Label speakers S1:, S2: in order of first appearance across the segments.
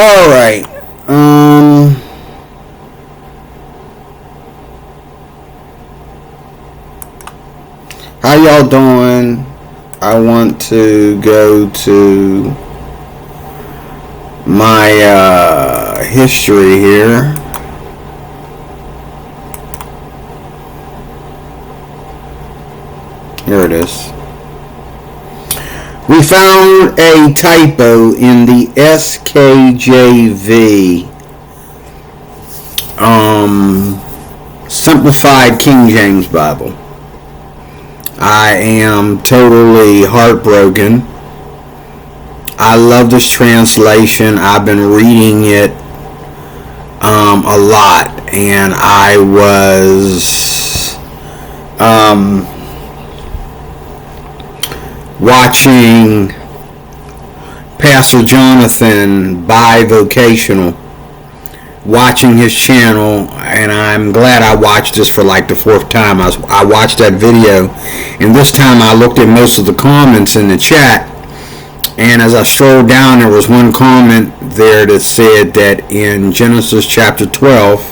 S1: All right. How y'all doing? I want to go to my history here. Here it is. We found a typo in the SKJV, Simplified King James Bible. I am totally heartbroken. I love this translation. I've been reading it a lot, and I was watching Pastor Jonathan bivocational, watching his channel, and I'm glad I watched this for like the fourth time. I watched that video, and this time I looked at most of the comments in the chat, and as I strolled down, there was one comment there that said that in Genesis chapter 12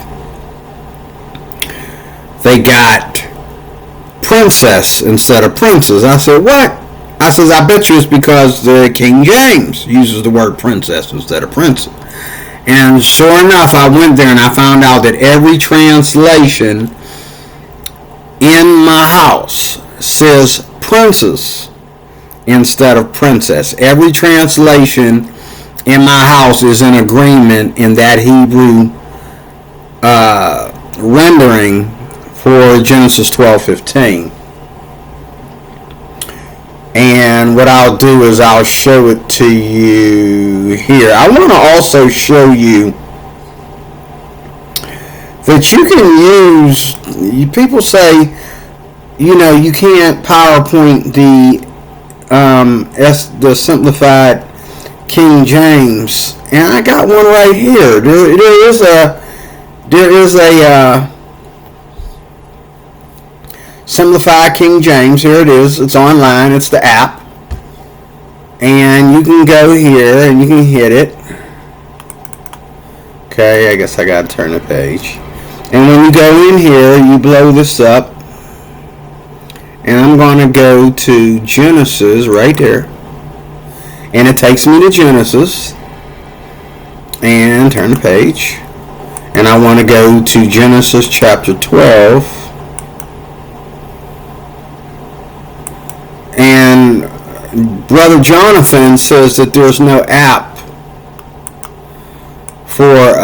S1: they got princess instead of princess. I said, what? I says, I bet you it's because the King James uses the word princess instead of princess. And sure enough, I went there and I found out that every translation in my house says princess instead of princess. Every translation in my house is in agreement in that Hebrew rendering for Genesis 12:15. And what I'll do is I'll show it to you here. I want to also show you that you can use, people say, you can't PowerPoint the simplified King James. And I got one right here. There is a Simplified King James. Here it is. It's online. It's the app. And you can go here and you can hit it. Okay, I guess I got to turn the page. And when you go in here, you blow this up. And I'm going to go to Genesis right there. And it takes me to Genesis. And turn the page. And I want to go to Genesis chapter 12. And Brother Jonathan says that there's no app for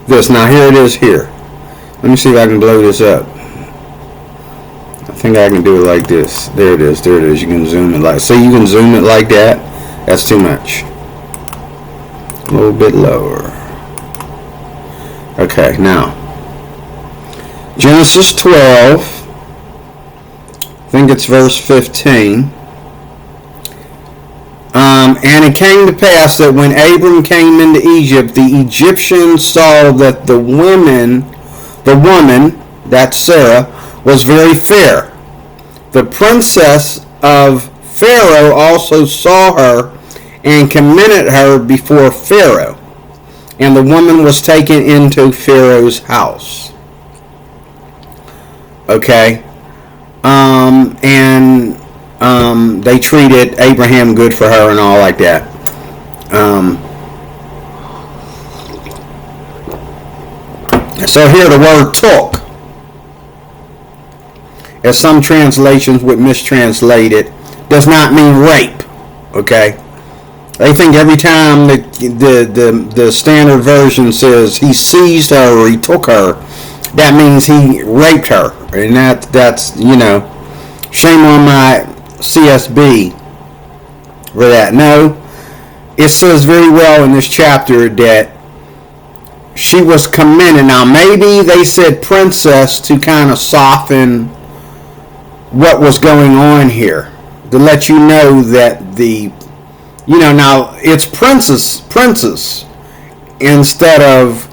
S1: this. Now here it is here. Let me see if I can blow this up. I think I can do it like this. There it is. There it is. You can zoom it like. So you can zoom it like that. That's too much. A little bit lower. Okay, now Genesis 12. I think it's verse 15. And it came to pass that when Abram came into Egypt, the Egyptians saw that the woman, that's Sarah, was very fair. The princess of Pharaoh also saw her and commended her before Pharaoh. And the woman was taken into Pharaoh's house. Okay. And they treated Abraham good for her and all like that. So here the word took, as some translations would mistranslate it, does not mean rape. Okay? They think every time the standard version says he seized her or he took her, that means he raped her. And that's shame on my CSB for that. No, it says very well in this chapter that she was commended. Now maybe they said princess to kind of soften what was going on here, to let you know that now it's princess instead of,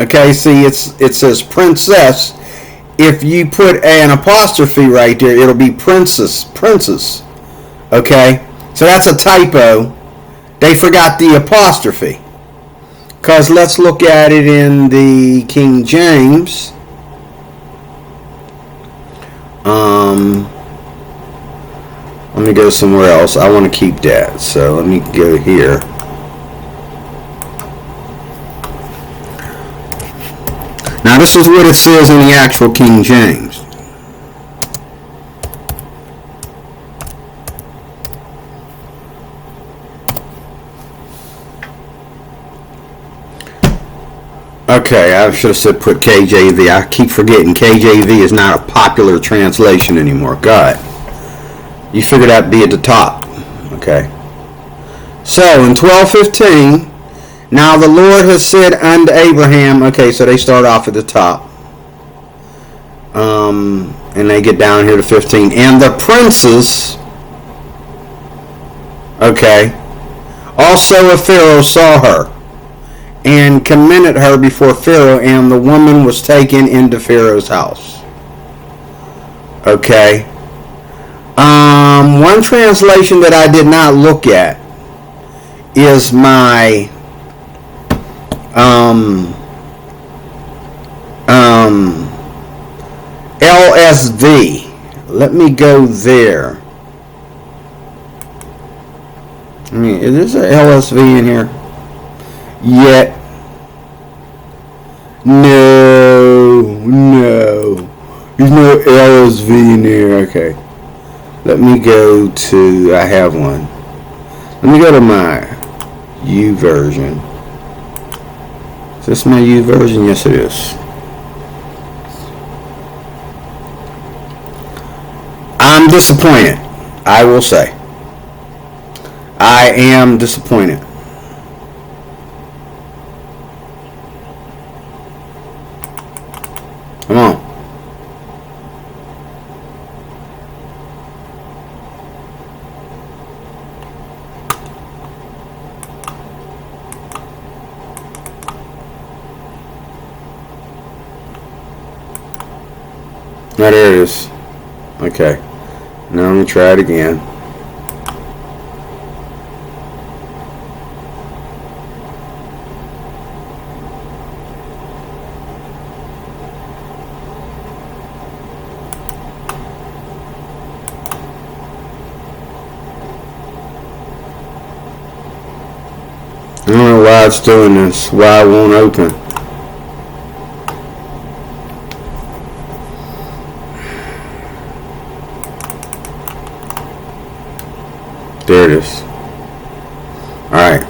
S1: okay, see, it says princess. If you put an apostrophe right there, it'll be princess. Okay? So that's a typo. They forgot the apostrophe. Because let's look at it in the King James. Let me go somewhere else. I want to keep that. So let me go here. Now this is what it says in the actual King James. Okay, I should have said put KJV. I keep forgetting KJV is not a popular translation anymore. God. You figured that'd be at the top. Okay. So in 12:15, now the Lord has said unto Abraham. Okay, so they start off at the top. And they get down here to 15. And the princes, okay, also of Pharaoh saw her, and commended her before Pharaoh, and the woman was taken into Pharaoh's house. Okay. One translation that I did not look at is my LSV. Let me go there. I mean, is there an LSV in here? Yet. No. There's no LSV in there. Okay. Let me go to, I have one. Let me go to my U version. Is this my U version? Yes, it is. I'm disappointed. I will say. I am disappointed. Come on. Now there it is. Okay. Now let me try it again. I don't know why it's doing this. Why it won't open. There it is. Alright.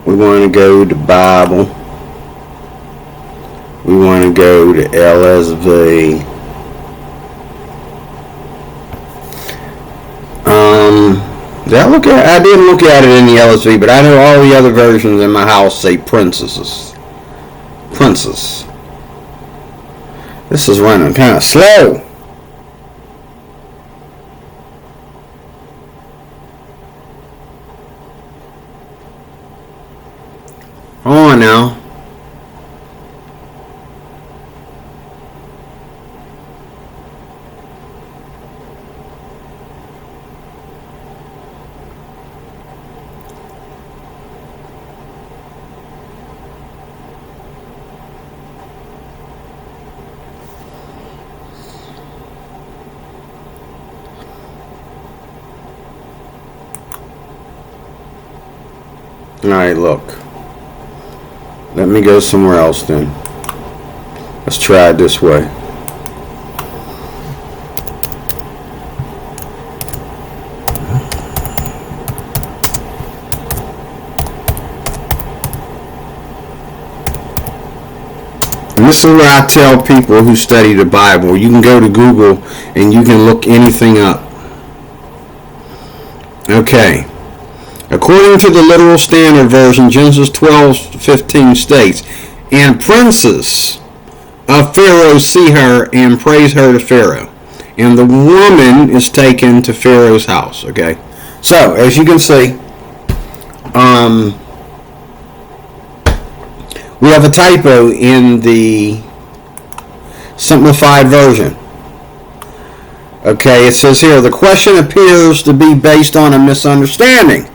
S1: We want to go to Bible. We want to go to LSV. I didn't look at it in the LSV, but I know all the other versions in my house say princesses. Princess. This is running kind of slow. Come on now. Alright, look. Let me go somewhere else then. Let's try it this way. And this is where I tell people who study the Bible, you can go to Google and you can look anything up. Okay. According to the literal standard version, Genesis 12:15 states, and princes of Pharaoh see her and praise her to Pharaoh. And the woman is taken to Pharaoh's house. Okay. So, as you can see, we have a typo in the simplified version. Okay, it says here, the question appears to be based on a misunderstanding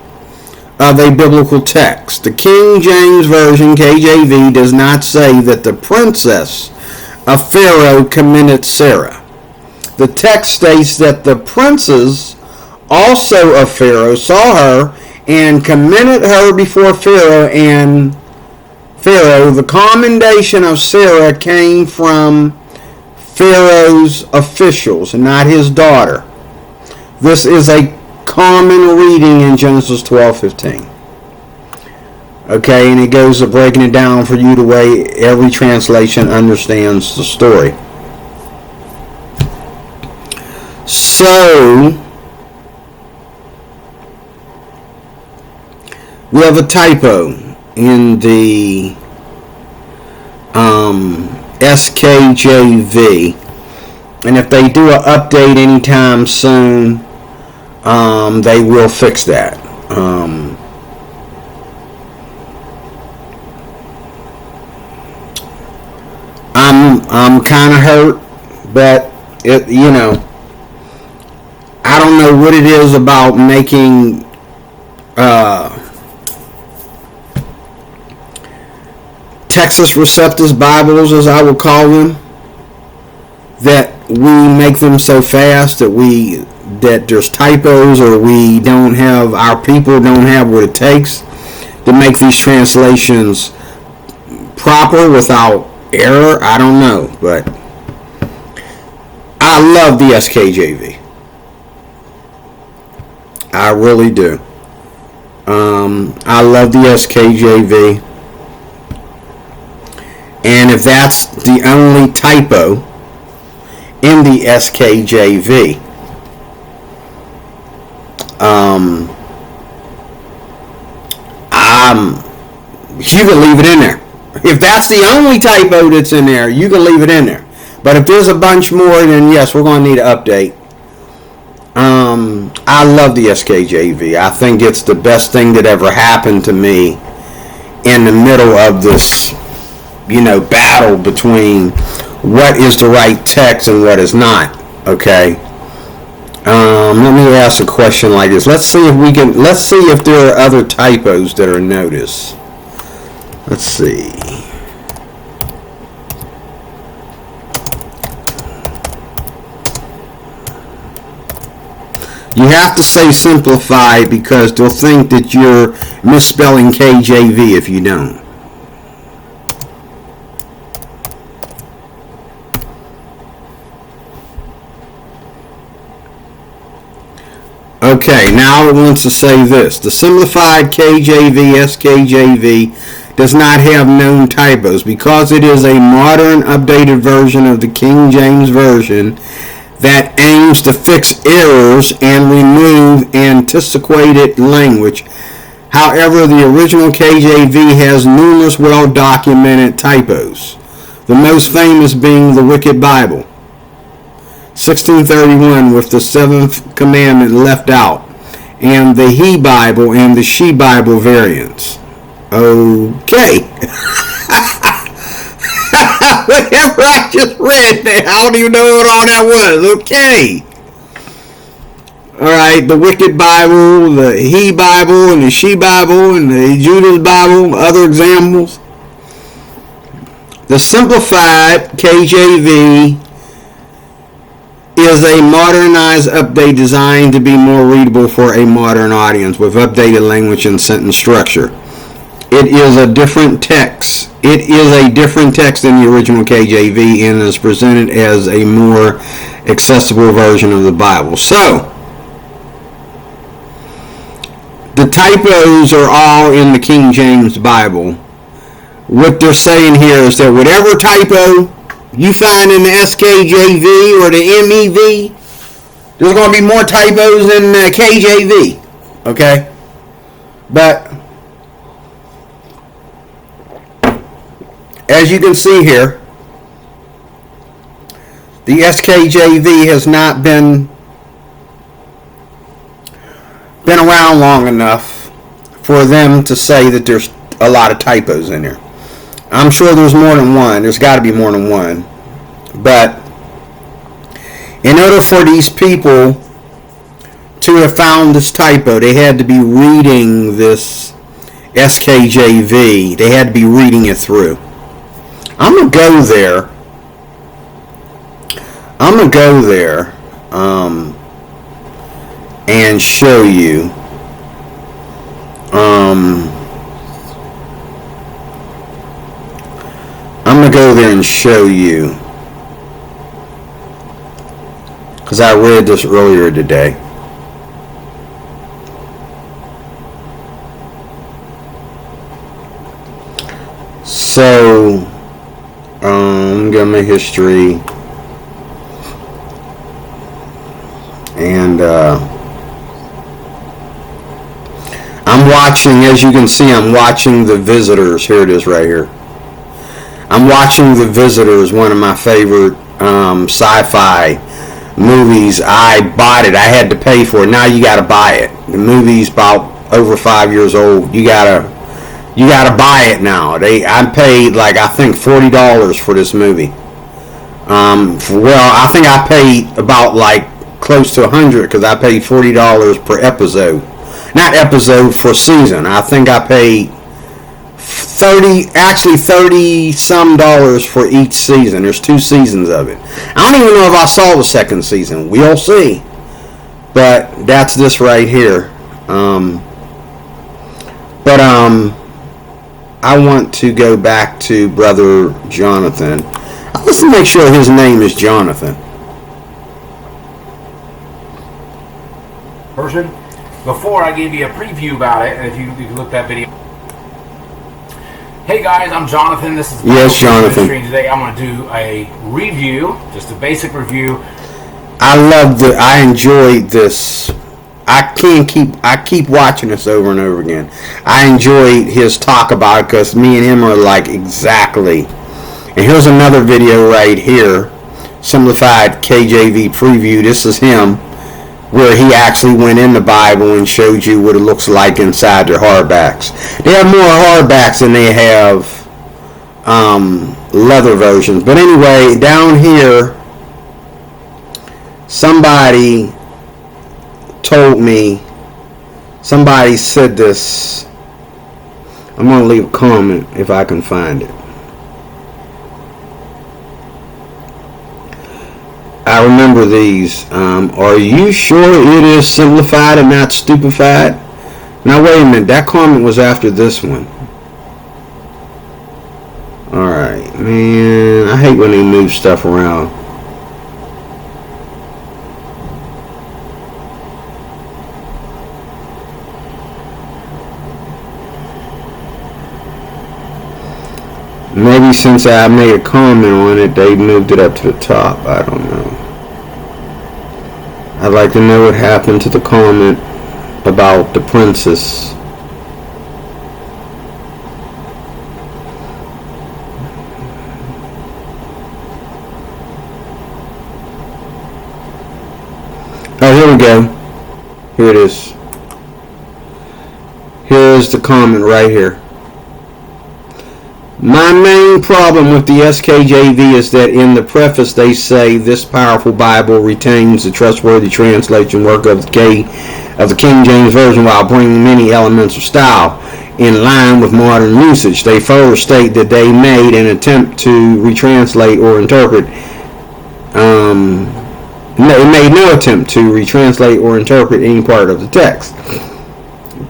S1: of a biblical text. The King James Version, KJV, does not say that the princess of Pharaoh committed Sarah. The text states that the princes also of Pharaoh saw her and commended her before Pharaoh, and the commendation of Sarah came from Pharaoh's officials, not his daughter. This is a common reading in Genesis 12:15. Okay, and it goes to breaking it down for you the way every translation understands the story. So, we have a typo in the SKJV, and if they do an update anytime soon, they will fix that. I'm kind of hurt, but I don't know what it is about making Texas Receptus Bibles, as I would call them, that we make them so fast that there's typos, or our people don't have what it takes to make these translations proper without error. I don't know, but I love the SKJV. I really do. I love the SKJV. And if that's the only typo in the SKJV, you can leave it in there. If that's the only typo that's in there, you can leave it in there. But if there's a bunch more, then yes, we're going to need an update. I love the SKJV. I think it's the best thing that ever happened to me in the middle of this, battle between what is the right text and what is not. Okay. Let me ask a question like this. Let's see if there are other typos that are noticed. Let's see. You have to say simplified because they'll think that you're misspelling KJV if you don't. Okay, now it wants to say this. The simplified KJV, SKJV, does not have known typos because it is a modern, updated version of the King James Version that aims to fix errors and remove antiquated language. However, the original KJV has numerous well-documented typos, the most famous being the Wicked Bible, 1631, with the seventh commandment left out, and the He Bible and the She Bible variants. Okay. Whatever I just read there, I don't even know what all that was. Okay. Alright, the Wicked Bible, the He Bible, and the She Bible, and the Judas Bible, other examples. The simplified KJV is a modernized update designed to be more readable for a modern audience with updated language and sentence structure. It is a different text. It is a different text than the original KJV and is presented as a more accessible version of the Bible. So, the typos are all in the King James Bible. What they're saying here is that whatever typo you find in the SKJV or the MEV, there's going to be more typos in the KJV. Okay? But as you can see here, the SKJV has not been around long enough for them to say that there's a lot of typos in there. I'm sure there's more than one. There's got to be more than one. But In order for these people to have found this typo, they had to be reading this SKJV. They had to be reading it through. I'm going to go there. And show you. I'm going to go there and show you. Because I read this earlier today. So, go my history, and I'm watching, as you can see, I'm watching The Visitors. Here it is right here. I'm watching The Visitors, one of my favorite sci-fi movies. I bought it. I had to pay for it. Now you got to buy it. The movie's about over 5 years old. You gotta buy it now. I paid like, I think, $40 for this movie. Well, I think I paid about like close to $100 because I paid $40 per episode. Not episode, for season. I think I paid 30 some dollars for each season. There's 2 seasons of it. I don't even know if I saw the second season. We'll see. But that's this right here. I want to go back to Brother Jonathan. Let's make sure his name is Jonathan.
S2: Version. Before I gave you a preview about it, and if you look that video. Hey guys, I'm Jonathan. This is
S1: Yes, Jonathan.
S2: Today I'm going to do a review, just a basic review.
S1: I enjoyed this. I keep watching this over and over again. I enjoyed his talk about it because me and him are like exactly. And here's another video right here, simplified KJV preview. This is him, where he actually went in the Bible and showed you what it looks like inside their hardbacks. They have more hardbacks than they have leather versions. But anyway, down here, somebody told me, somebody said this. I'm going to leave a comment if I can find it. I remember these. Are you sure it is simplified and not stupefied? Now wait a minute, that comment was after this one. Alright, man, I hate when they move stuff around. Maybe since I made a comment on it, they moved it up to the top. I don't know. I'd like to know what happened to the comment about the princess. Oh, here we go. Here it is. Here's the comment right here. My main problem with the SKJV is that in the preface they say this powerful Bible retains the trustworthy translation work of the King James Version while bringing many elements of style in line with modern usage. They further state that they made an attempt to retranslate or interpret. They made no attempt to retranslate or interpret any part of the text.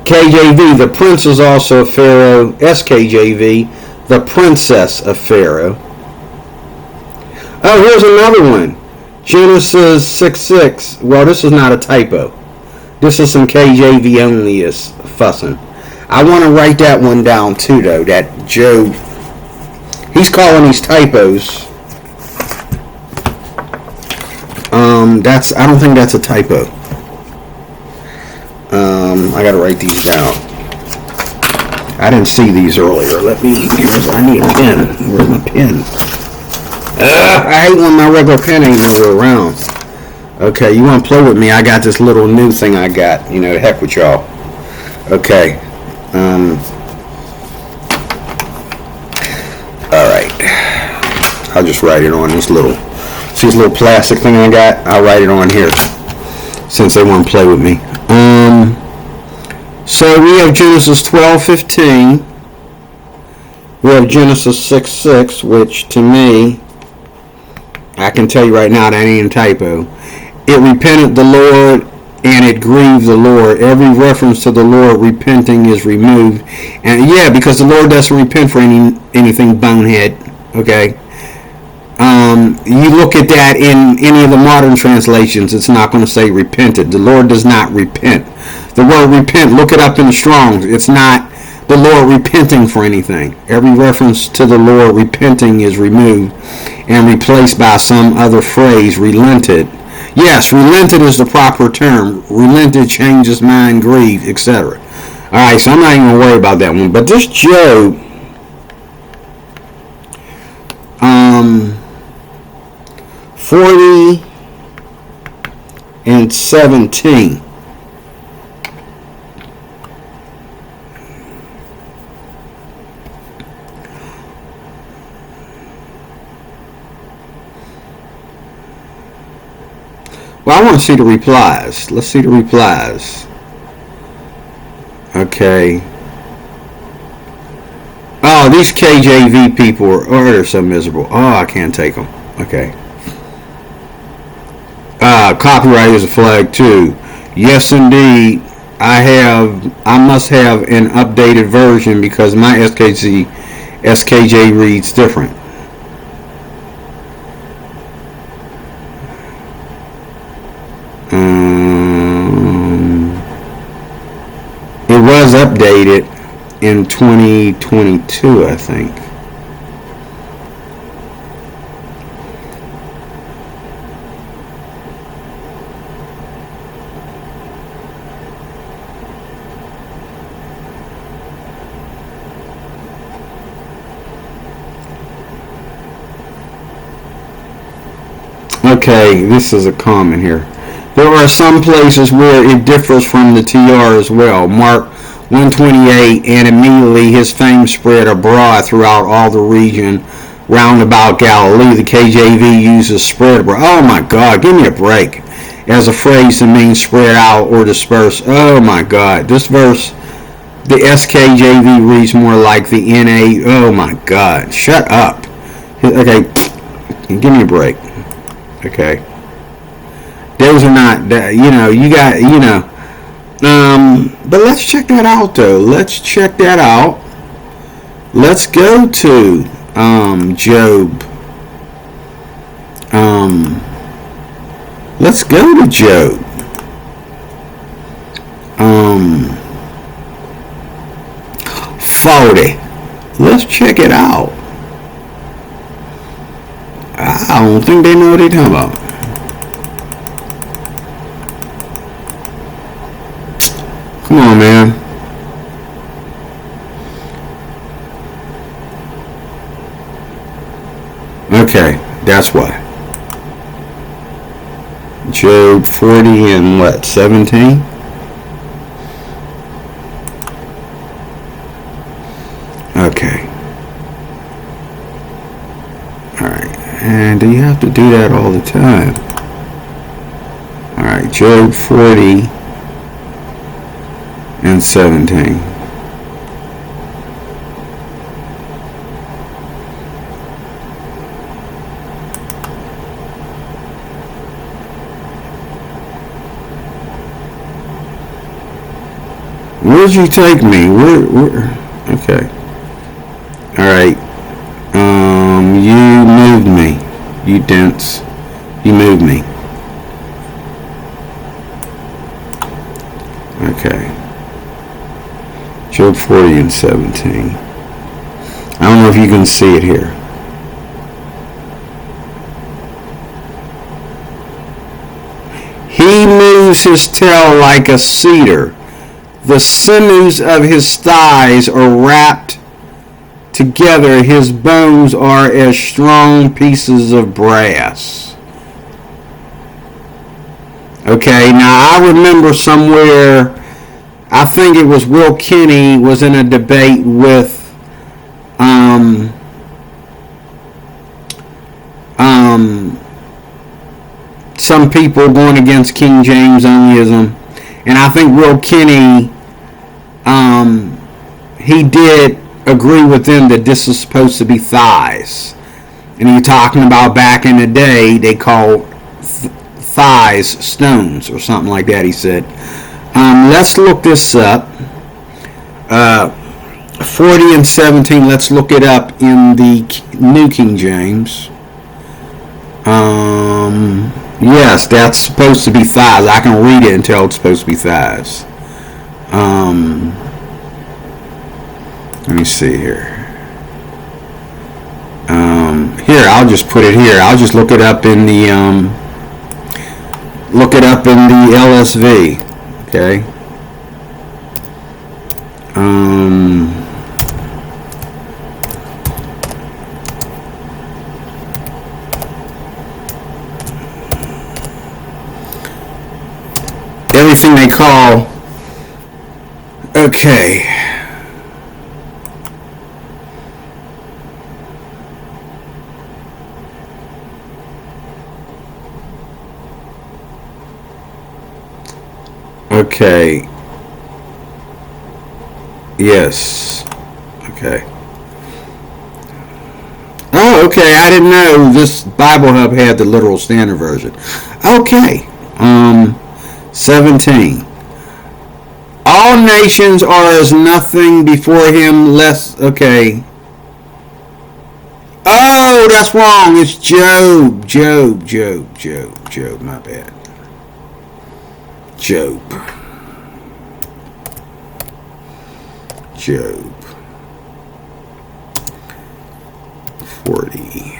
S1: KJV, the prince is also a pharaoh. SKJV, the princess of Pharaoh. Oh, here's another one. Genesis 6:6. Well, this is not a typo. This is some KJV only is fussing. I want to write that one down too, though. That Joe, he's calling these typos. I don't think that's a typo. I gotta write these down. I didn't see these earlier. I need a pen. Where's my pen? I hate when my regular pen ain't nowhere around. Okay, you want to play with me? I got this little new thing I got. You know, heck with y'all. Okay. Alright. I'll just write it on this little see this little plastic thing I got? I'll write it on here since they want to play with me. So we have Genesis 12:15. We have Genesis 6:6, which to me, I can tell you right now that ain't a typo. It repented the Lord and it grieved the Lord. Every reference to the Lord repenting is removed. And yeah, because the Lord doesn't repent for anything bonehead. Okay. You look at that in any of the modern translations, it's not going to say repented. The Lord does not repent. The word repent, look it up in the Strong's. It's not the Lord repenting for anything. Every reference to the Lord repenting is removed and replaced by some other phrase, relented. Yes, relented is the proper term. Relented, changed his mind, grieved, etc. Alright, so I'm not even going to worry about that one. But this Job, 40 and 17. Well, I want to see the replies. Let's see the replies. Okay. Oh, these KJV people are so miserable. Oh, I can't take them. Okay. Copyright is a flag too. Yes, indeed. I must have an updated version because my SKJ reads different. It was updated in 2022, I think. Okay, this is a comment here. There are some places where it differs from the TR as well. Mark 128, and immediately his fame spread abroad throughout all the region round about Galilee. The KJV uses spread abroad. Oh my God, give me a break. As a phrase that means spread out or disperse. Oh my God, this verse, the SKJV reads more like the NA. Oh my God, shut up. Okay, give me a break. Okay. Those are not, you got. But let's check that out though. Let's check that out. Let's go to Job. Let's go to Job. 40. Let's check it out. I don't think they know what they're talking about. Come on, man. Okay, that's why. Job 40 and what, 17? Okay. Alright, and do you have to do that all the time? Alright, Job 40 and 17. Where'd you take me? Where? Okay. Alright. You moved me. You dense. You moved me. Okay. Job 40 and 17. I don't know if you can see it here. He moves his tail like a cedar. The sinews of his thighs are wrapped together. His bones are as strong pieces of brass. Okay, now I remember somewhere, I think it was Will Kinney was in a debate with some people going against King James onlyism, and I think Will Kinney, he did agree with them that this is supposed to be thighs, and he was talking about back in the day they called thighs stones or something like that. He said, let's look this up. 40 and 17. Let's look it up in the New King James. Yes, that's supposed to be thighs. I can read it and tell it's supposed to be thighs. Let me see here. Here, I'll just put it here. I'll just look it up in the LSV. Okay. Everything they call, okay, yes, okay. Oh, okay, I didn't know this Bible Hub had the literal standard version. Okay, 17. All nations are as nothing before him, less. Okay. Oh, that's wrong. It's Job. Job. My bad. Job. 40.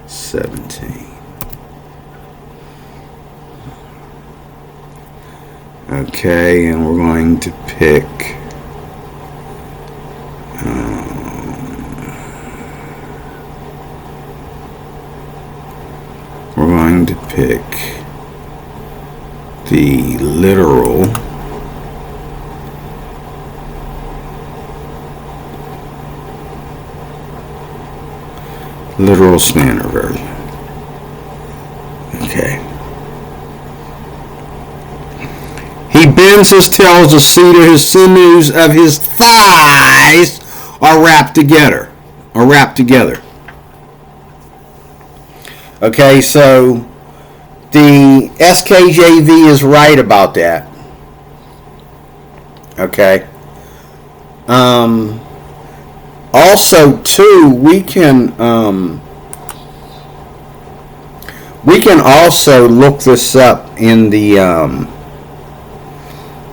S1: 17. Okay, and we're going to pick the literal standard version. Okay. He bends his tails to cedar, his sinews of his thighs are wrapped together. Okay, so the SKJV is right about that. Okay. Also, too, we can also look this up in the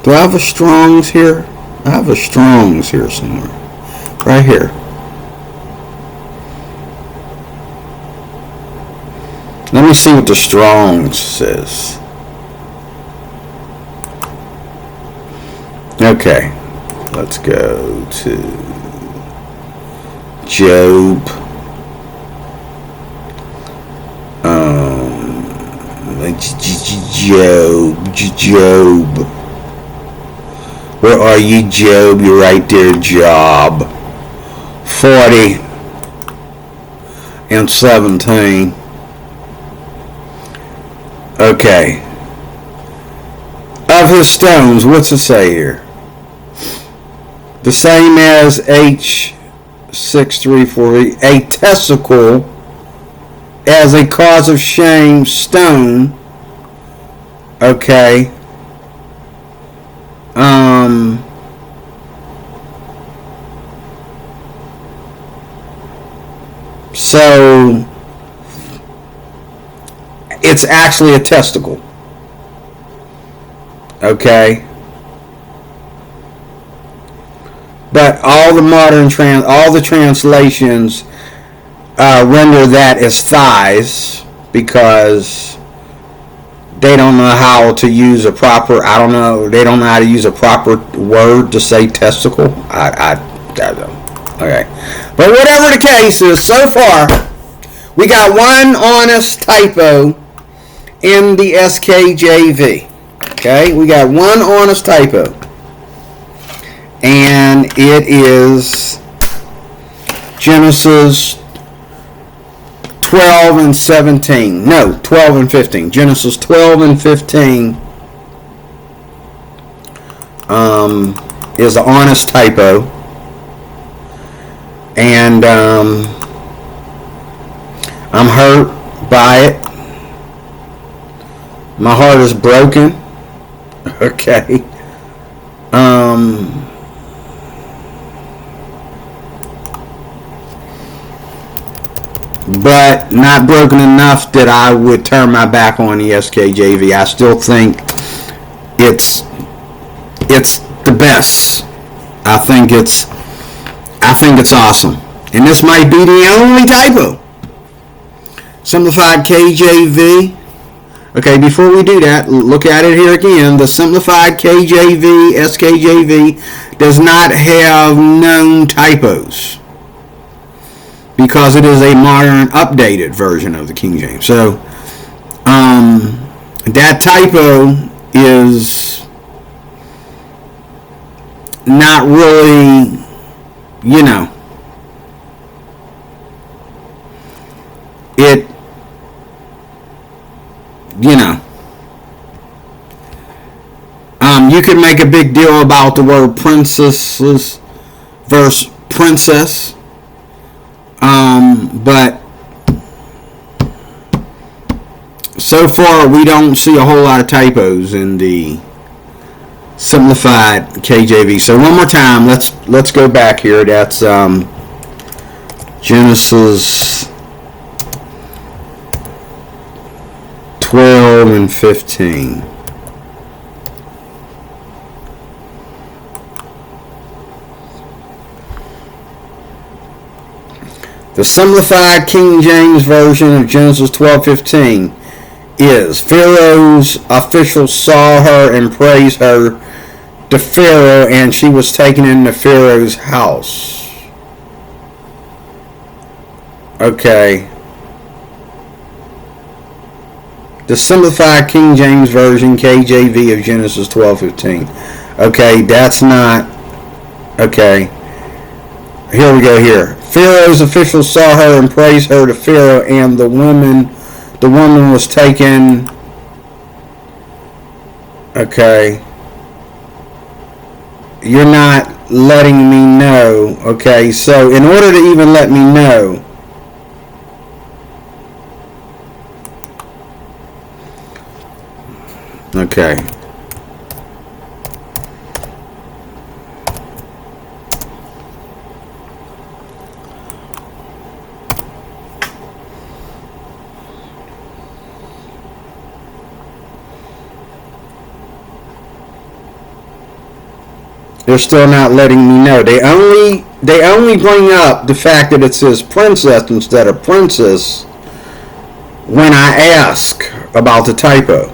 S1: do I have a Strong's here? I have a Strong's here somewhere. Right here. Let me see what the Strong's says. Okay. Let's go to Job. Job. Where are you, Job? You're right there, Job. 40 and 17. Okay. Of his stones, what's it say here? The same as H6340. A testicle as a cause of shame, stone. Okay. So it's actually a testicle. Okay. But all the translations render that as thighs because they don't know how to use a proper. They don't know how to use a proper word to say testicle. I don't know. Okay. But whatever the case is, so far we got one honest typo in the SKJV. Okay, we got one honest typo, and it is Genesis 12 and 17. No, 12 and 15. Genesis 12 and 15 is an honest typo. And I'm hurt by it. My heart is broken. Okay. But not broken enough that I would turn my back on the SKJV. I still think it's the best. I think it's awesome. And this might be the only typo. Simplified KJV. Okay, before we do that, look at it here again. The simplified KJV, SKJV, does not have known typos because it is a modern, updated version of the King James. So, that typo is not really, you could make a big deal about the word princesses versus princess, but so far we don't see a whole lot of typos in the simplified KJV. So one more time, let's go back here. That's Genesis 12 and 15. The simplified King James version of Genesis 12:15 is, Pharaoh's officials saw her and praised her to Pharaoh, and she was taken into Pharaoh's house. Okay. The simplified King James version, KJV, of Genesis 12:15. Okay, that's not... Okay. Here we go here. Pharaoh's officials saw her and praised her to Pharaoh, and the woman was taken. Okay. You're not letting me know. Okay, so in order to even let me know, okay. They're still not letting me know. They only bring up the fact that it says princess instead of princess when I ask about the typo.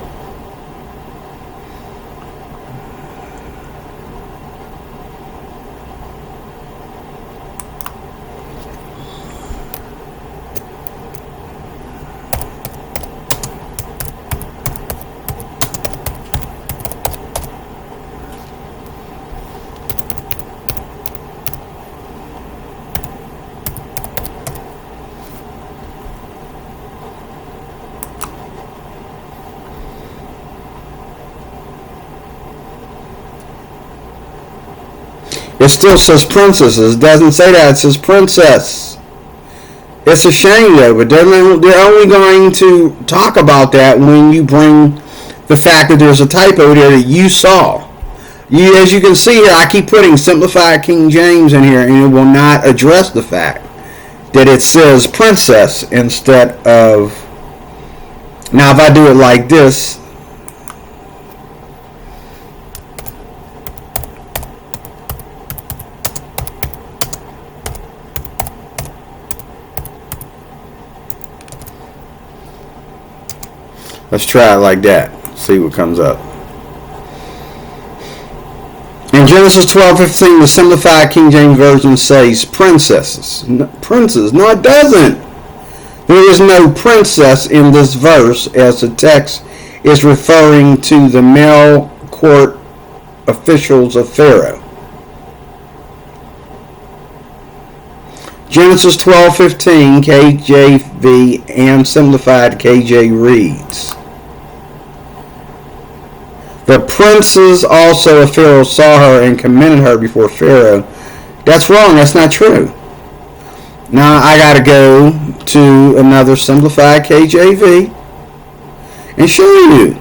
S1: It still says princesses. It doesn't say that. It says princess. It's a shame though, but they're only going to talk about that when you bring the fact that there's a typo there that you saw. As you can see here, I keep putting simplified King James in here, and it will not address the fact that it says princess instead of... Now if I do it like this, let's try it like that. See what comes up. In Genesis 12:15, the simplified King James Version says princesses. Princes. No, it doesn't. There is no princess in this verse, as the text is referring to the male court officials of Pharaoh. Genesis 12:15, KJV and Simplified KJ reads, the princes also of Pharaoh saw her and commended her before Pharaoh. That's wrong. That's not true. Now I got to go to another Simplified KJV and show you.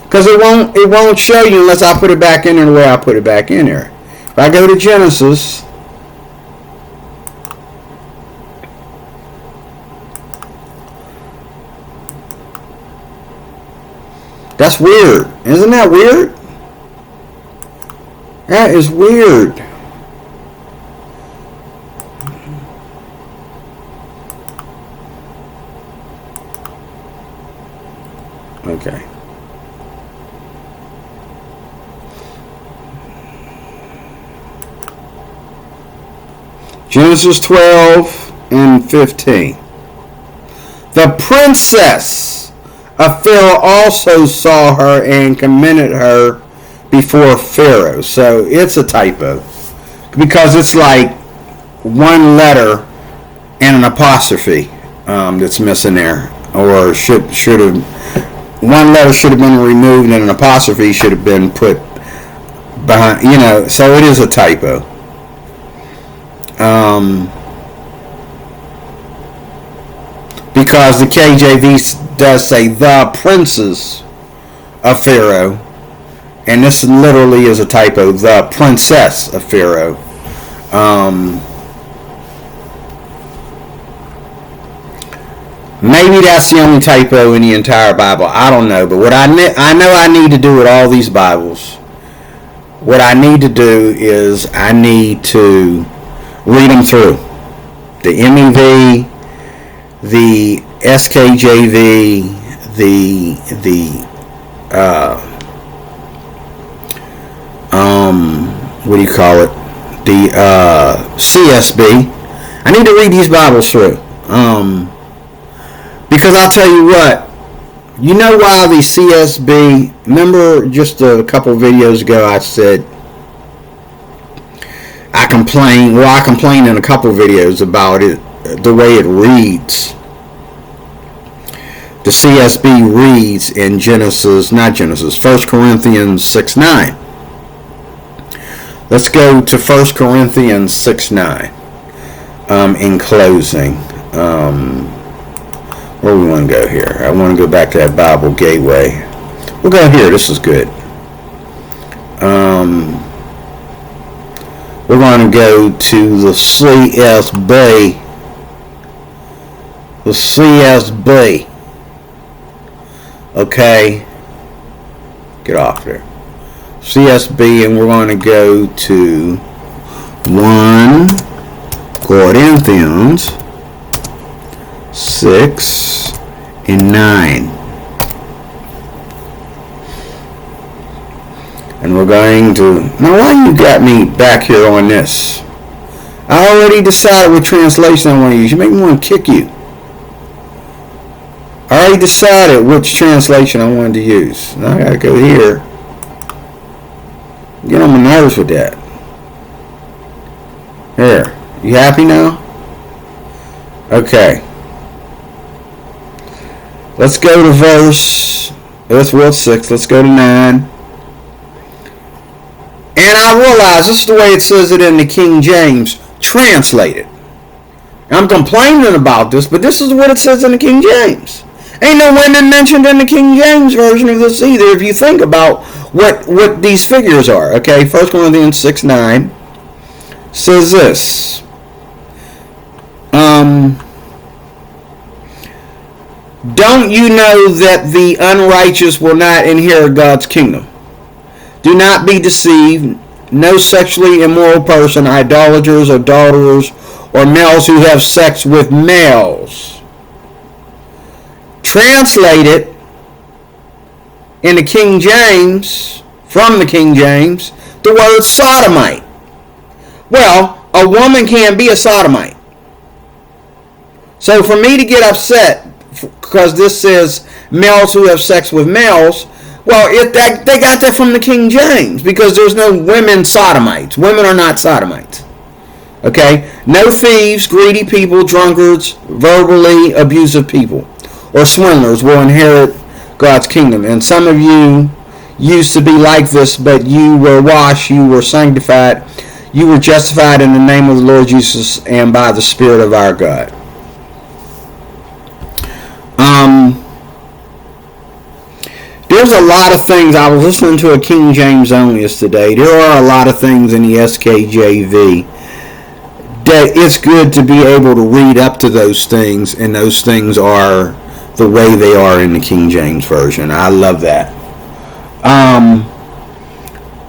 S1: Because it won't show you unless I put it back in there the way I put it back in there. If I go to Genesis, that's weird. Isn't that weird? That is weird. Okay. Genesis 12 and 15. The princess of Pharaoh also saw her and commended her before Pharaoh. So it's a typo because it's like one letter and an apostrophe that's missing there, or should have. One letter should have been removed and an apostrophe should have been put behind, so it is a typo. Because the KJV does say the princes of Pharaoh, and this literally is a typo, the princess of Pharaoh. Maybe that's the only typo in the entire Bible. I don't know. But what I know I need to do with all these Bibles, what I need to do is I need to read them through. The MEV, the SKJV, what do you call it? The CSB. I need to read these Bibles through. Because I'll tell you what, you know why the CSB, remember just a couple videos ago I said, I complained in a couple videos about it, the way it reads. The CSB reads in 1 Corinthians 6:9. Let's go to 1 Corinthians 6:9 in closing. Where we want to go here? I want to go back to that Bible Gateway. We'll go here. This is good. We're going to go to the CSB. The CSB. Okay. Get off there. CSB, and we're going to go to 1 Corinthians 6 and 9. And we're going to... Now, why you got me back here on this? I already decided what translation I want to use. You make me want to kick you. I already decided which translation I wanted to use. Now I got to go here. Get on my nerves with that. Here. You happy now? Okay. Let's go to verse, that's World 6, let's go to 9. And I realize this is the way it says it in the King James, translated. I'm complaining about this, but this is what it says in the King James. Ain't no women mentioned in the King James version of this either, if you think about what these figures are. Okay, 1 Corinthians 6:9 says this. Don't you know that the unrighteous will not inherit God's kingdom? Do not be deceived. No sexually immoral person, idolaters, adulterers, or males who have sex with males. Translated in the King James, from the King James, the word sodomite. Well, a woman can't be a sodomite. So for me to get upset because this says males who have sex with males, well, they got that from the King James, because there's no women sodomites. Women are not sodomites. Okay? No thieves, greedy people, drunkards, verbally abusive people, or swindlers will inherit God's kingdom. And some of you used to be like this, but you were washed, you were sanctified, you were justified in the name of the Lord Jesus and by the Spirit of our God. There's a lot of things. I was listening to a King James Onlyist today. There are a lot of things in the SKJV that it's good to be able to read up to those things, and those things are the way they are in the King James Version. I love that.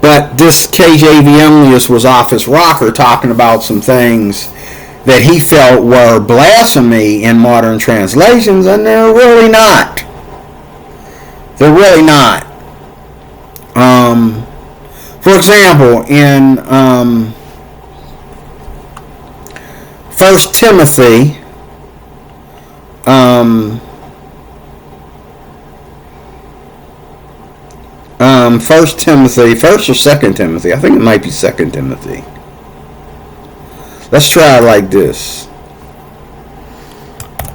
S1: But this KJV Onlyist was off his rocker talking about some things that he felt were blasphemy in modern translations, and they're really not. They're really not. For example, in 1 Timothy, 1 Timothy, 1 or 2 Timothy, I think it might be 2 Timothy. Let's try it like this.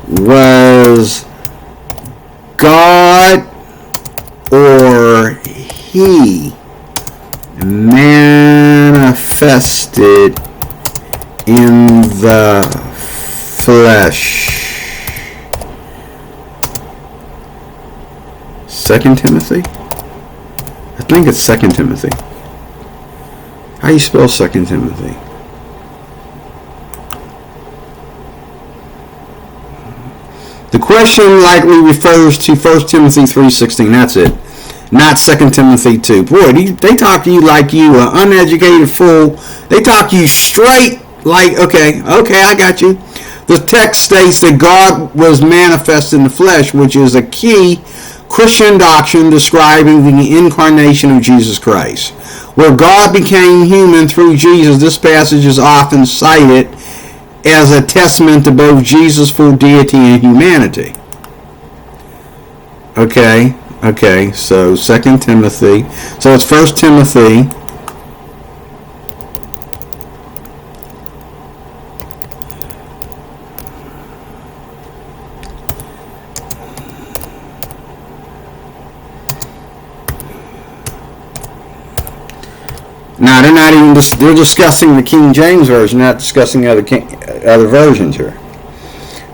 S1: Was God or he manifested in the flesh? 2 Timothy? I think it's 2 Timothy. How do you spell 2 Timothy? The question likely refers to 1 Timothy 3:16. That's it. Not 2 Timothy 2. Boy, they talk to you like you an uneducated fool. They talk to you straight like, okay, I got you. The text states that God was manifest in the flesh, which is a key Christian doctrine describing the incarnation of Jesus Christ. Where God became human through Jesus, this passage is often cited as a testament to both Jesus' full deity and humanity. Okay, so 2 Timothy. So it's 1 Timothy. Now they're discussing the King James Version, not discussing other versions here.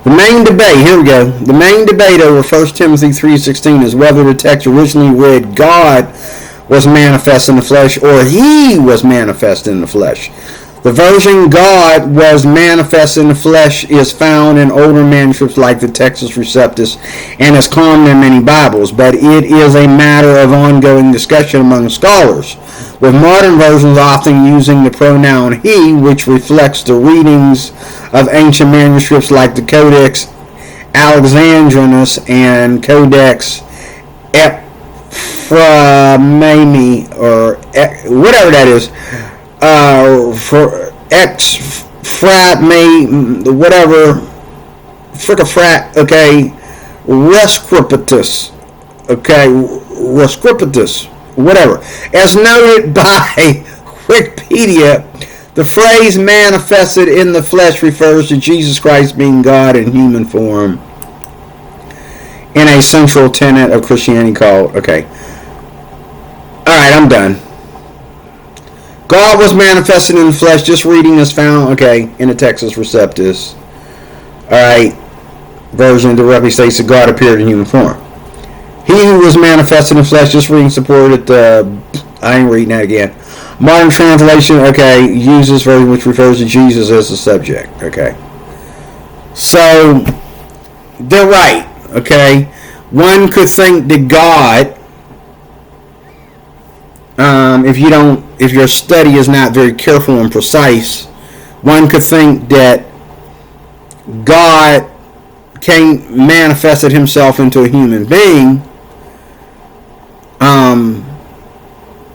S1: The main debate, here we go. The main debate over 1 Timothy 3:16 is whether the text originally read God was manifest in the flesh or he was manifest in the flesh. The version God was manifest in the flesh is found in older manuscripts like the Textus Receptus and is common in many Bibles, but it is a matter of ongoing discussion among scholars, with modern versions often using the pronoun he, which reflects the readings of ancient manuscripts like the Codex Alexandrinus and Codex Ephraimi, or whatever that is, for whatever, fricka-frat, okay, Rescriptus, okay, Rescriptus, whatever. As noted by Wikipedia, the phrase manifested in the flesh refers to Jesus Christ being God in human form in a central tenet of Christianity called, okay. Alright, I'm done. God was manifested in the flesh. This reading is found, okay, in the Textus Receptus. Alright, version directly states that God appeared in human form. He who was manifested in the flesh, this reading supported, I ain't reading that again. Modern translation, okay, uses version which refers to Jesus as the subject, okay. So, they're right, okay. One could think that God, if your study is not very careful and precise, one could think that God manifested himself into a human being,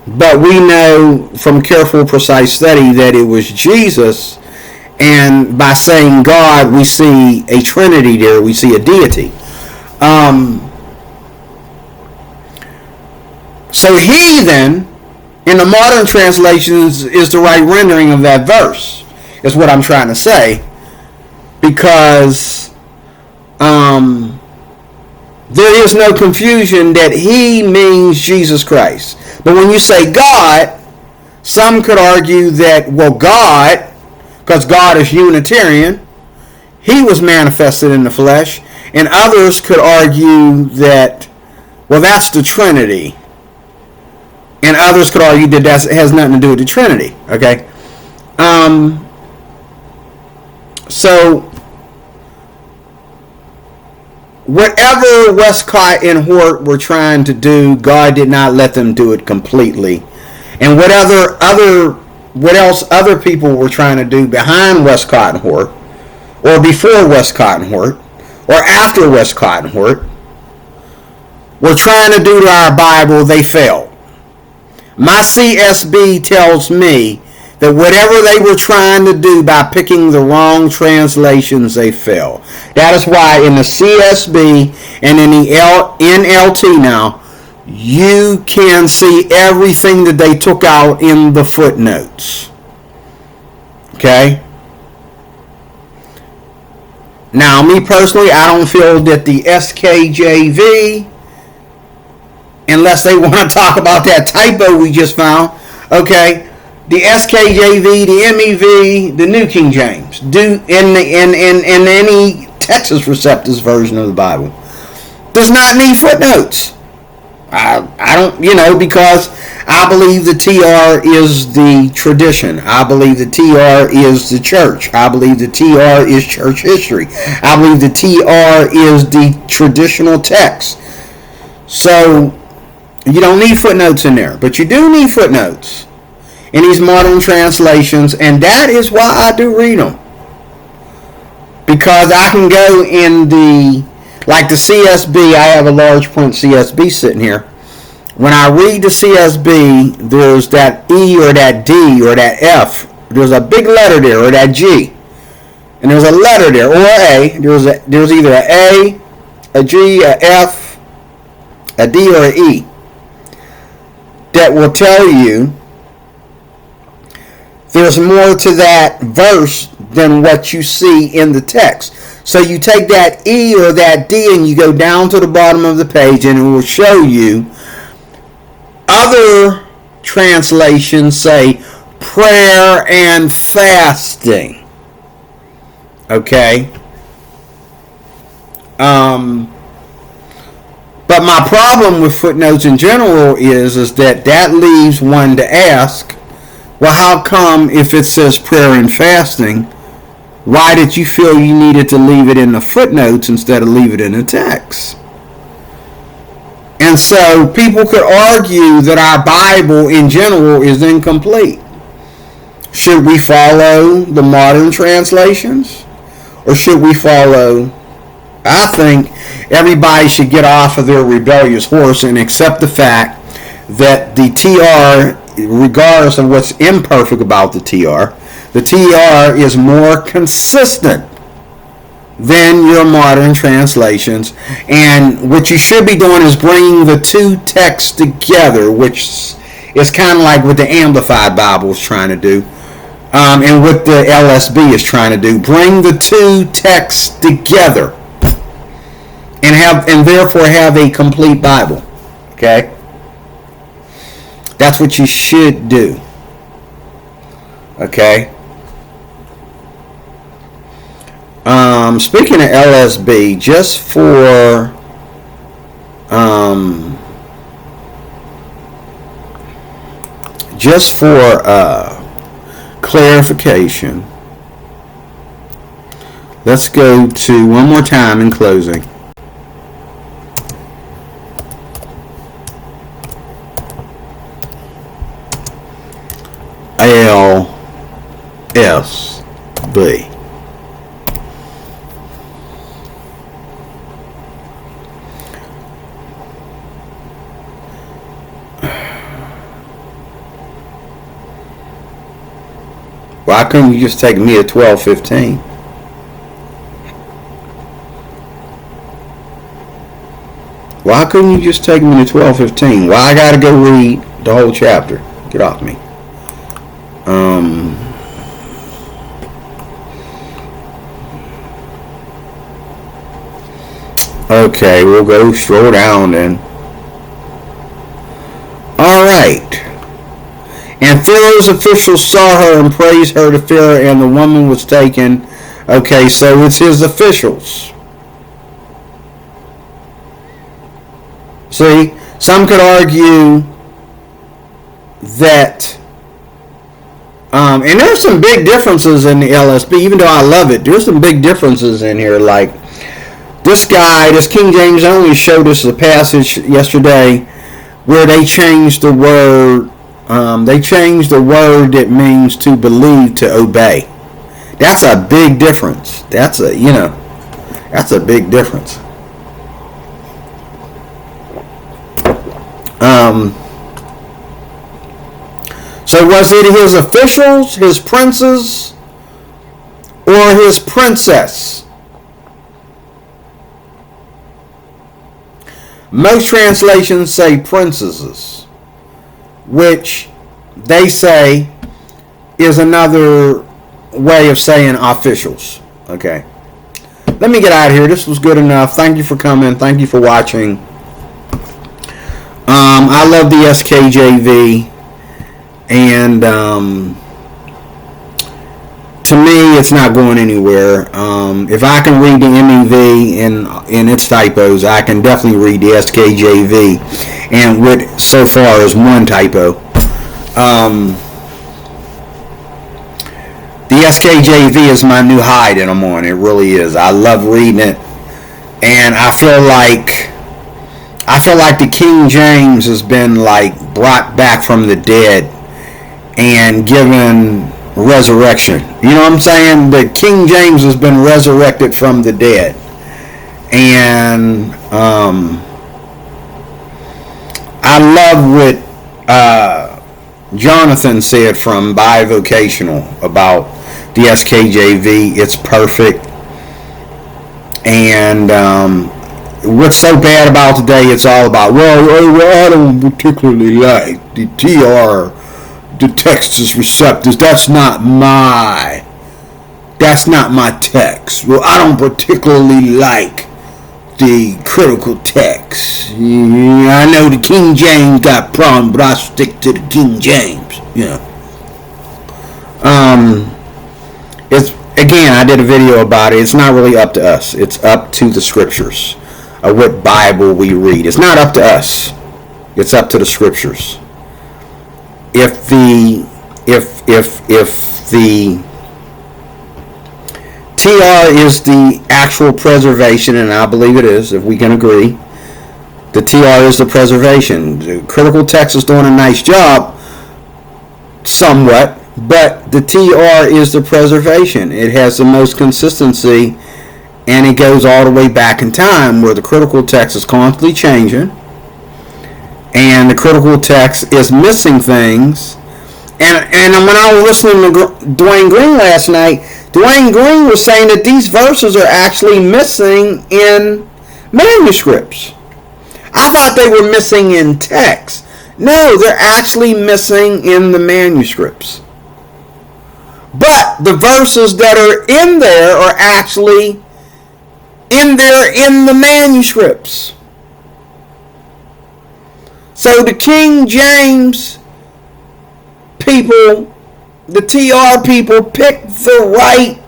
S1: but we know from careful, precise study that it was Jesus, and by saying God, we see a Trinity there, we see a deity. So he then, in the modern translations, is the right rendering of that verse. is what I'm trying to say. Because there is no confusion that he means Jesus Christ. But when you say God, some could argue that, well, God, because God is Unitarian, he was manifested in the flesh. And others could argue that, well, that's the Trinity. And others could argue that that has nothing to do with the Trinity. Okay? So, whatever Westcott and Hort were trying to do, God did not let them do it completely. And what else other people were trying to do behind Westcott and Hort, or before Westcott and Hort, or after Westcott and Hort, were trying to do to our Bible, they failed. My CSB tells me that whatever they were trying to do by picking the wrong translations, they failed. That is why in the CSB and in the NLT now, you can see everything that they took out in the footnotes. Okay? Now, me personally, I don't feel that the SKJV, unless they want to talk about that typo we just found, okay, the SKJV, the MEV, the New King James, in any Texas Receptus version of the Bible, does not need footnotes. I don't, because I believe the TR is the tradition. I believe the TR is the church. I believe the TR is church history. I believe the TR is the traditional text. So, you don't need footnotes in there. But you do need footnotes in these modern translations. And that is why I do read them. Because I can go in like the CSB, I have a large print CSB sitting here. When I read the CSB, there's that E or that D or that F. There's a big letter there, or that G. And there's a letter there, or a A. There's either an A, a G, a F, a D, or an E. That will tell you there's more to that verse than what you see in the text. So you take that E or that D and you go down to the bottom of the page and it will show you other translations say prayer and fasting. Okay? But my problem with footnotes in general is that leaves one to ask, well, how come if it says prayer and fasting, why did you feel you needed to leave it in the footnotes instead of leave it in the text? And so people could argue that our Bible in general is incomplete. Should we follow the modern translations? Or should we follow... I think everybody should get off of their rebellious horse and accept the fact that the TR, regardless of what's imperfect about the TR is more consistent than your modern translations. And what you should be doing is bringing the two texts together, which is kind of like what the Amplified Bible is trying to do, and what the LSB is trying to do. Bring the two texts together and therefore have a complete Bible. Okay? That's what you should do. Okay? Speaking of LSB, just for clarification, let's go to one more time in closing. LSB. Why couldn't you just take me at 12:15? Why couldn't you just take me to 12:15? Why I gotta go read the whole chapter? Get off me. Okay, we'll go scroll down then. Alright. And Pharaoh's officials saw her and praised her to Pharaoh, and the woman was taken. Okay, so it's his officials. See, some could argue that, and there's some big differences in the LSB, even though I love it. There's some big differences in here. Like this guy, this King James only showed us a passage yesterday where they changed the word. They changed the word that means to believe to obey. That's a big difference. That's a big difference. So was it his officials, his princes, or his princess? Most translations say princesses, which they say is another way of saying officials. Okay. Let me get out of here. This was good enough. Thank you for coming. Thank you for watching. I love the SKJV, and to me, it's not going anywhere. If I can read the MEV in its typos, I can definitely read the SKJV, and with so far as one typo. The SKJV is my new high that I'm on. It really is. I love reading it, and I feel like the King James has been like brought back from the dead and given resurrection. You know what I'm saying? The King James has been resurrected from the dead, and I love what Jonathan said from Bivocational about the SKJV. It's perfect, and what's so bad about today, it's all about, well, I don't particularly like the TR, the Textus Receptus. That's not my text. Well, I don't particularly like the critical text. I know the King James got problems, but I stick to the King James. It's, again, I did a video about it. It's not really up to us. It's up to the scriptures of what Bible we read. It's not up to us. It's up to the scriptures. If the TR is the actual preservation, and I believe it is, if we can agree, the TR is the preservation. The critical text is doing a nice job, somewhat, but the TR is the preservation. It has the most consistency, and it goes all the way back in time, where the critical text is constantly changing, and the critical text is missing things. And when I was listening to Dwayne Green last night, Dwayne Green was saying that these verses are actually missing in manuscripts. I thought they were missing in text. No, they're actually missing in the manuscripts. But the verses that are in there are actually in there in the manuscripts. So the King James people, the TR people, picked the right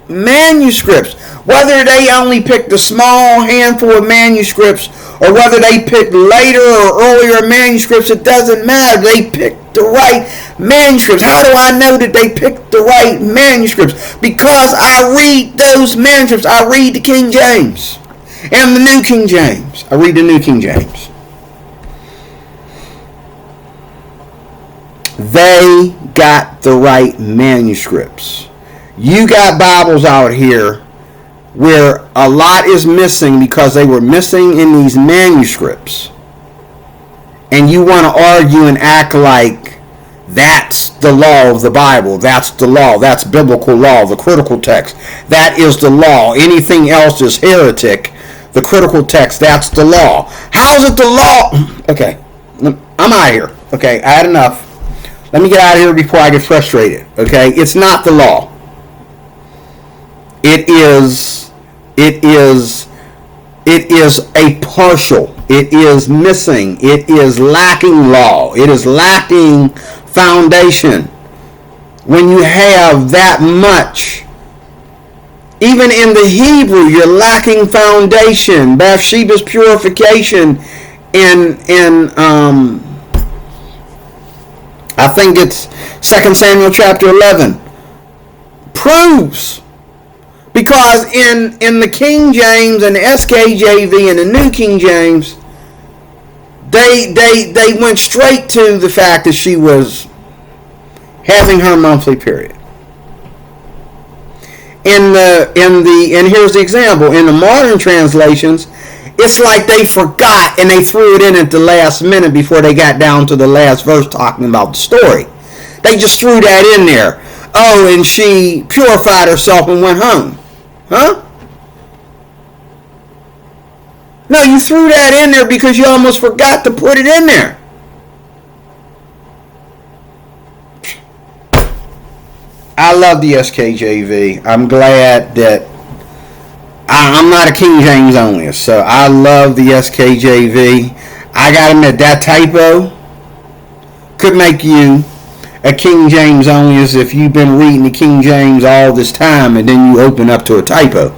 S1: manuscripts. Whether they only picked a small handful of manuscripts or whether they picked later or earlier manuscripts, it doesn't matter. They picked the right manuscripts. How do I know that they picked the right manuscripts? Because I read those manuscripts. I read the King James and the New King James. I read the New King James. They got the right manuscripts. You got Bibles out here where a lot is missing because they were missing in these manuscripts. And you want to argue and act like that's the law of the Bible. That's the law. That's biblical law, the critical text. That is the law. Anything else is heretic. The critical text, that's the law. How's it the law? Okay, I'm out of here. Okay, I had enough. Let me get out of here before I get frustrated. Okay, it's not the law. It is It is a partial. It is missing. It is lacking law. It is lacking foundation. When you have that much, even in the Hebrew, you're lacking foundation. Bathsheba's purification in I think it's 2 Samuel chapter 11 proves, because in the King James and the SKJV and the New King James, they went straight to the fact that she was having her monthly period. And here's the example. In the modern translations, it's like they forgot and they threw it in at the last minute before they got down to the last verse talking about the story. They just threw that in there. Oh, and she purified herself and went home. Huh? No, you threw that in there because you almost forgot to put it in there. I love the SKJV. I'm glad that I'm not a King James onlyist, so I love the SKJV. I gotta admit, that typo could make you a King James onlyist if you've been reading the King James all this time and then you open up to a typo.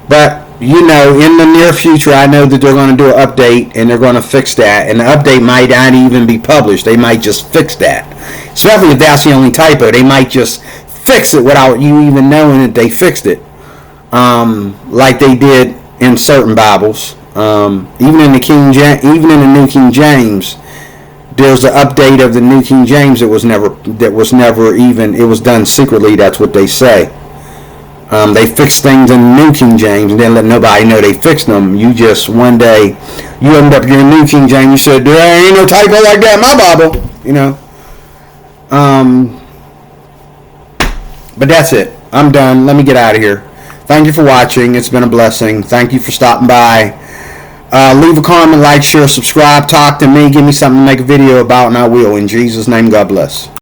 S1: But you know, in the near future, I know that they're going to do an update and they're going to fix that. And the update might not even be published. They might just fix that. Especially if that's the only typo. They might just fix it without you even knowing that they fixed it. Like they did in certain Bibles. Even in the New King James, there's an update of the New King James that was never even, it was done secretly. That's what they say. They fixed things in the New King James and didn't let nobody know they fixed them. You just, one day, you opened up your New King James, you said, there ain't no typo like that in my Bible, you know. But that's it. I'm done. Let me get out of here. Thank you for watching. It's been a blessing. Thank you for stopping by. Leave a comment, like, share, subscribe, talk to me, give me something to make a video about, and I will. In Jesus' name, God bless.